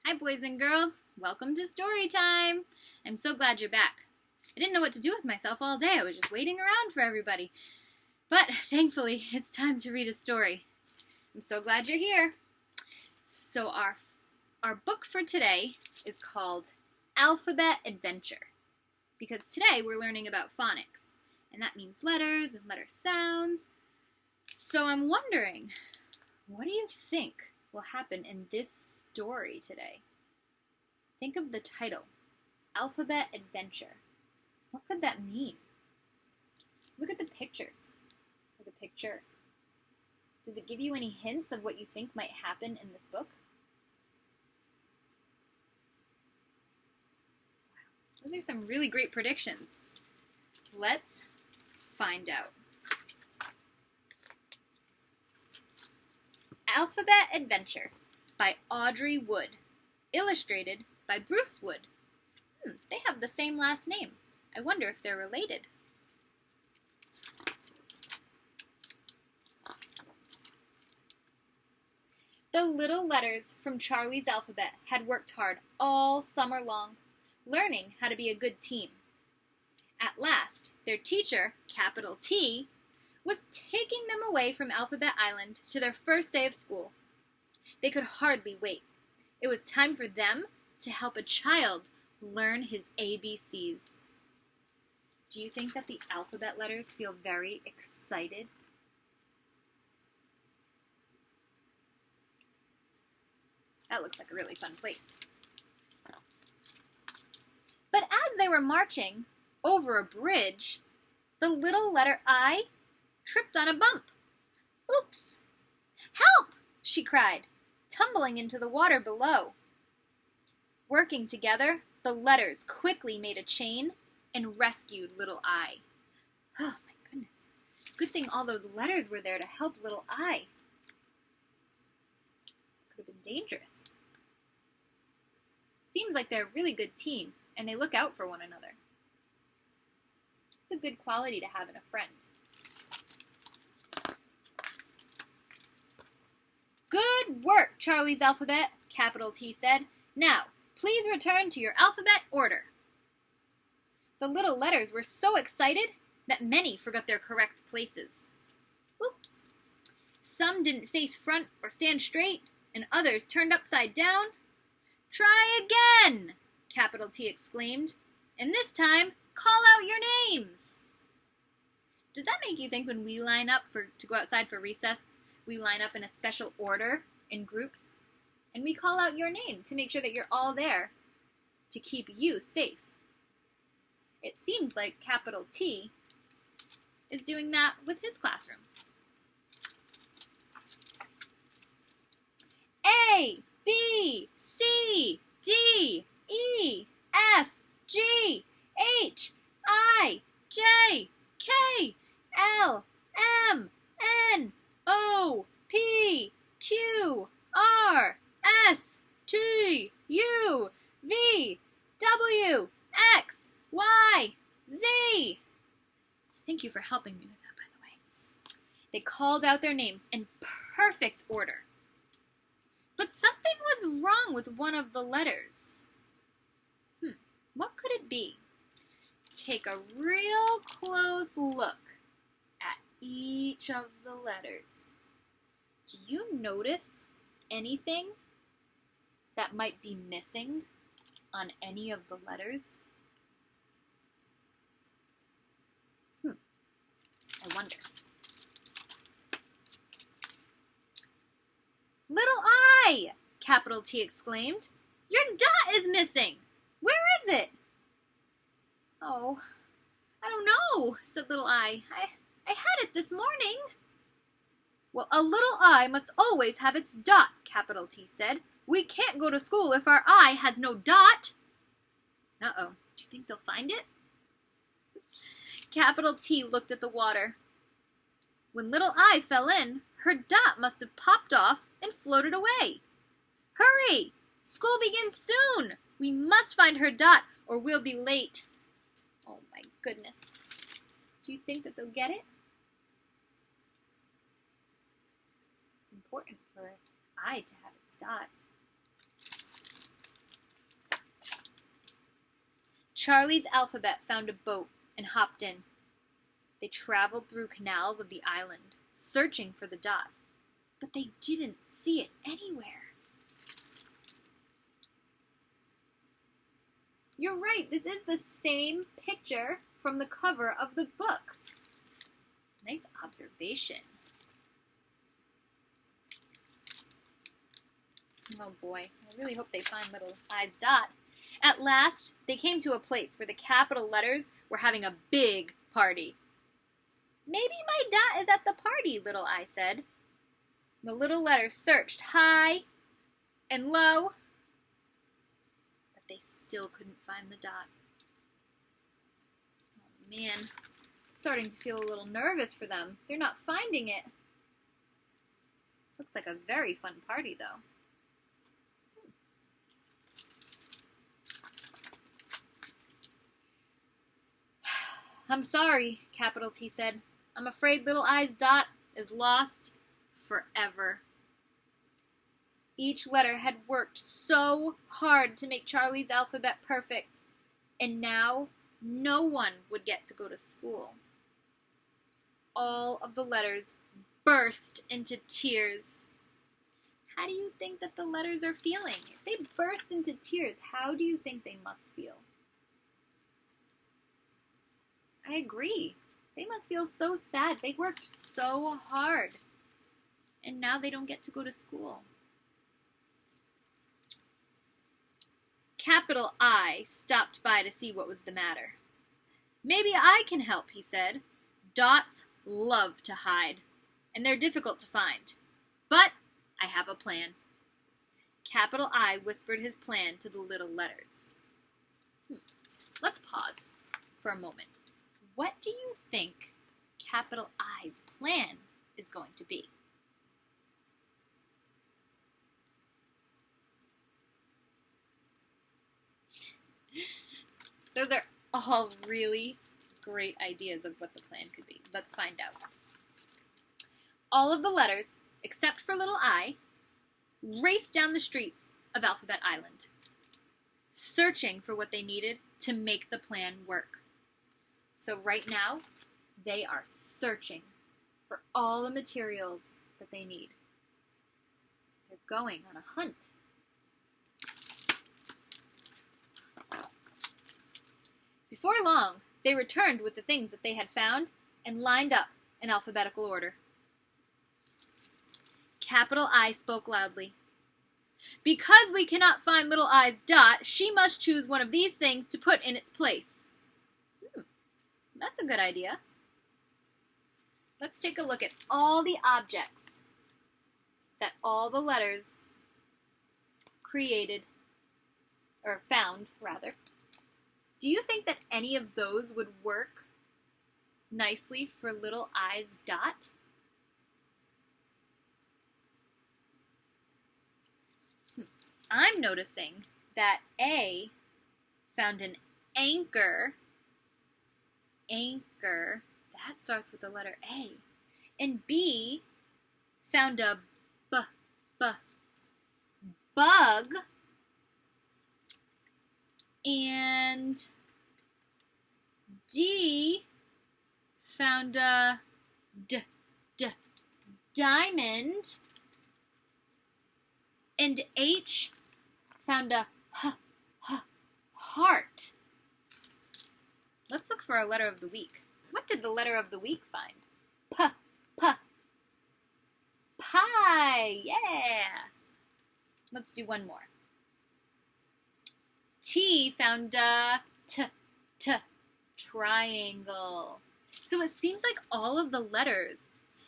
Hi, boys and girls. Welcome to story time. I'm so glad you're back. I didn't know what to do with myself all day. I was just waiting around for everybody. But thankfully, it's time to read a story. I'm so glad you're here. So our book for today is called Alphabet Adventure. Because today we're learning about phonics. And that means letters and letter sounds. So I'm wondering, what do you think will happen in this story today? Think of the title, Alphabet Adventure. What could that mean? Look at the pictures. Look at the picture. Does it give you any hints of what you think might happen in this book? Wow. Those are some really great predictions. Let's find out. Alphabet Adventure by Audrey Wood. Illustrated by Bruce Wood. They have the same last name. I wonder if they're related. The little letters from Charlie's alphabet had worked hard all summer long, learning how to be a good team. At last, their teacher, capital T, was taking them away from Alphabet Island to their first day of school. They could hardly wait. It was time for them to help a child learn his ABCs. Do you think that the alphabet letters feel very excited? That looks like a really fun place. But as they were marching over a bridge, the little letter I tripped on a bump. Oops! Help! She cried, tumbling into the water below. Working together, the letters quickly made a chain and rescued little I. Oh my goodness. Good thing all those letters were there to help little I. Could have been dangerous. Seems like they're a really good team, and they look out for one another. It's a good quality to have in a friend. Good work, Charlie's alphabet, capital T said. Now, please return to your alphabet order. The little letters were so excited that many forgot their correct places. Oops. Some didn't face front or stand straight, and others turned upside down. Try again, capital T exclaimed, and this time, call out your names. Does that make you think when we line up to go outside for recess, we line up in a special order in groups, and we call out your name to make sure that you're all there to keep you safe? It seems like capital T is doing that with his classroom. A, B, C, D, E, F, G, H, I, J, K, L, M, N, O, P, Q, R, S, T, U, V, W, X, Y, Z. Thank you for helping me with that, by the way. They called out their names in perfect order. But something was wrong with one of the letters. What could it be? Take a real close look at each of the letters. Do you notice anything that might be missing on any of the letters? I wonder. Little I, capital T exclaimed. Your dot is missing. Where is it? Oh, I don't know, said little I. I had it this morning. Well, a little I must always have its dot, capital T said. We can't go to school if our I has no dot. Uh-oh, do you think they'll find it? Capital T looked at the water. When little I fell in, her dot must have popped off and floated away. Hurry! School begins soon! We must find her dot or we'll be late. Oh my goodness. Do you think that they'll get it? It's important for I to have its dot. Charlie's Alphabet found a boat and hopped in. They traveled through canals of the island, searching for the dot, but they didn't see it anywhere. You're right, this is the same picture from the cover of the book. Nice observation. Oh boy, I really hope they find Little Eye's dot. At last, they came to a place where the capital letters were having a big party. Maybe my dot is at the party, Little Eye said. The little letters searched high and low, but they still couldn't find the dot. Oh man, starting to feel a little nervous for them. They're not finding it. Looks like a very fun party, though. I'm sorry, capital T said. I'm afraid Little Eye's dot is lost forever. Each letter had worked so hard to make Charlie's alphabet perfect, and now no one would get to go to school. All of the letters burst into tears. How do you think that the letters are feeling? If they burst into tears, how do you think they must feel? I agree. They must feel so sad. They worked so hard. And now they don't get to go to school. Capital I stopped by to see what was the matter. Maybe I can help, he said. Dots love to hide, and they're difficult to find. But I have a plan. Capital I whispered his plan to the little letters. Let's pause for a moment. What do you think capital I's plan is going to be? Those are all really great ideas of what the plan could be. Let's find out. All of the letters, except for little I, raced down the streets of Alphabet Island, searching for what they needed to make the plan work. So right now, they are searching for all the materials that they need. They're going on a hunt. Before long, they returned with the things that they had found and lined up in alphabetical order. Capital I spoke loudly. Because we cannot find Little Eye's dot, she must choose one of these things to put in its place. That's a good idea. Let's take a look at all the objects that all the letters created, or found, rather. Do you think that any of those would work nicely for Little Eye's dot? I'm noticing that A found an anchor. Anchor, that starts with the letter A. And B found a bug. And D found a diamond. And H found a heart. Let's look for a letter of the week. What did the letter of the week find? Pie. Yeah. Let's do one more. T found a triangle. So it seems like all of the letters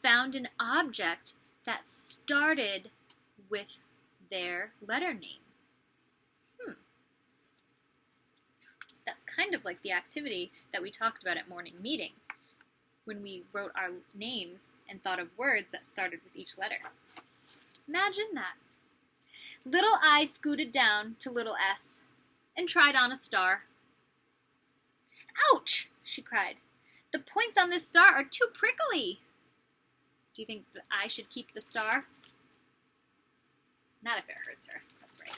found an object that started with their letter name. That's kind of like the activity that we talked about at morning meeting, when we wrote our names and thought of words that started with each letter. Imagine that. Little I scooted down to little S and tried on a star. Ouch, she cried. The points on this star are too prickly. Do you think that I should keep the star? Not if it hurts her, that's right.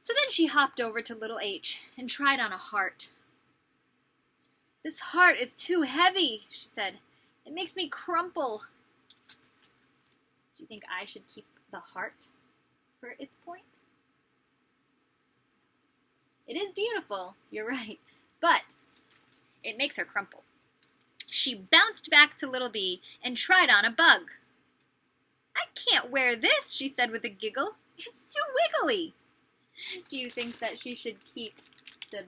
So then Then she hopped over to little H and tried on a heart. "This heart is too heavy," she said. "It makes me crumple." Do you think I should keep the heart for its point? It is beautiful, you're right, but it makes her crumple. She bounced back to little B and tried on a bug. "I can't wear this," she said with a giggle. "It's too wiggly." Do you think that she should keep the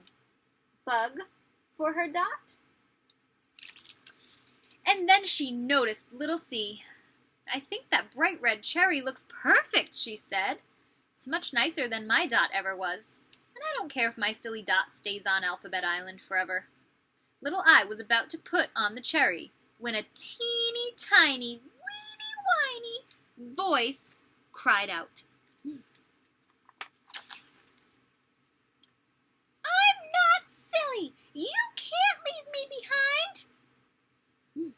bug for her dot? And then she noticed little C. "I think that bright red cherry looks perfect," she said. "It's much nicer than my dot ever was, and I don't care if my silly dot stays on Alphabet Island forever." Little I was about to put on the cherry when a teeny tiny, weeny whiny voice cried out, "I'm not silly! You can't leave me behind!"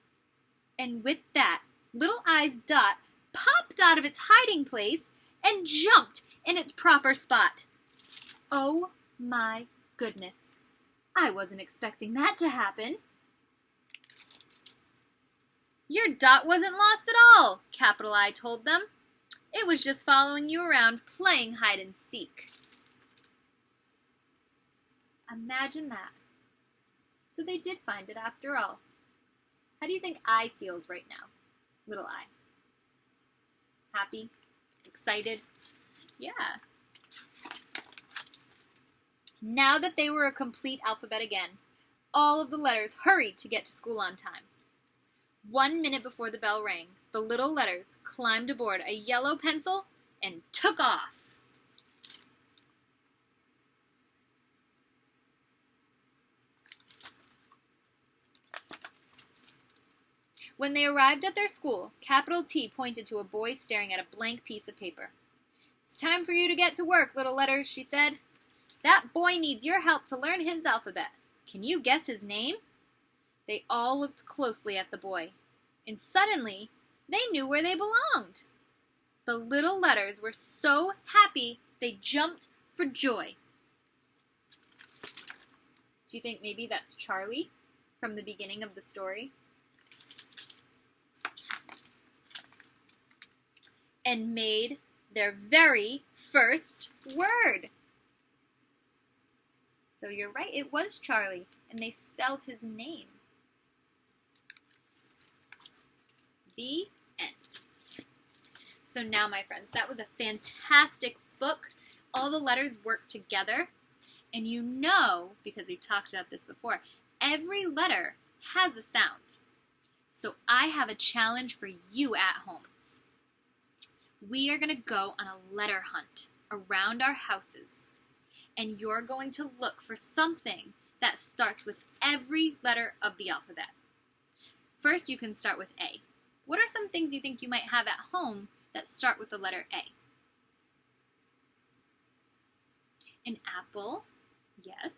And with that, little I's dot popped out of its hiding place and jumped in its proper spot. Oh my goodness. I wasn't expecting that to happen. "Your dot wasn't lost at all," capital I told them. "It was just following you around playing hide and seek." Imagine that. So they did find it after all. How do you think I feels right now, little I? Happy? Excited? Yeah. Now that they were a complete alphabet again, all of the letters hurried to get to school on time. 1 minute before the bell rang, the little letters climbed aboard a yellow pencil and took off. When they arrived at their school, capital T pointed to a boy staring at a blank piece of paper. "It's time for you to get to work, little letters," she said. "That boy needs your help to learn his alphabet. Can you guess his name?" They all looked closely at the boy, and suddenly they knew where they belonged. The little letters were so happy they jumped for joy. Do you think maybe that's Charlie from the beginning of the story? And made their very first word. So you're right, it was Charlie, and they spelled his name. The end. So now, my friends, that was a fantastic book. All the letters work together, and you know, because we've talked about this before, every letter has a sound. So I have a challenge for you at home. We are going to go on a letter hunt around our houses, and you're going to look for something that starts with every letter of the alphabet. First, you can start with A. What are some things you think you might have at home that start with the letter A? An apple, yes.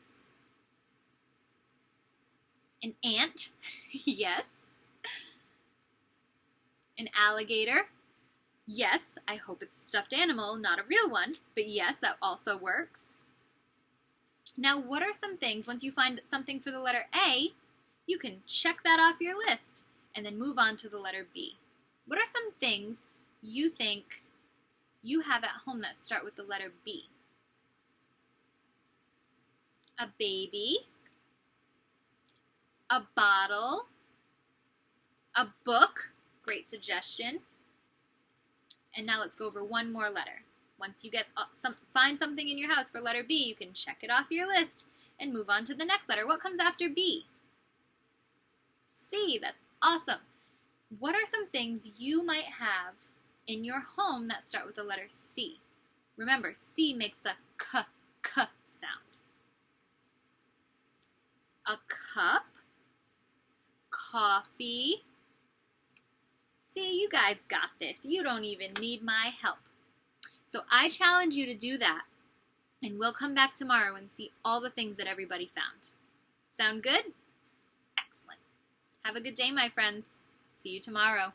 An ant, yes. An alligator, yes. I hope it's a stuffed animal, not a real one, but yes, that also works. Now, what are some things, once you find something for the letter A, you can check that off your list and then move on to the letter B. What are some things you think you have at home that start with the letter B? A baby, a bottle, a book, great suggestion. And now let's go over one more letter. Once you find something in your house for letter B, you can check it off your list and move on to the next letter. What comes after B? C. That's awesome. What are some things you might have in your home that start with the letter C? Remember, C makes the k sound. A cup, coffee. See, you guys got this. You don't even need my help. So I challenge you to do that, and we'll come back tomorrow and see all the things that everybody found. Sound good? Excellent. Have a good day, my friends. See you tomorrow.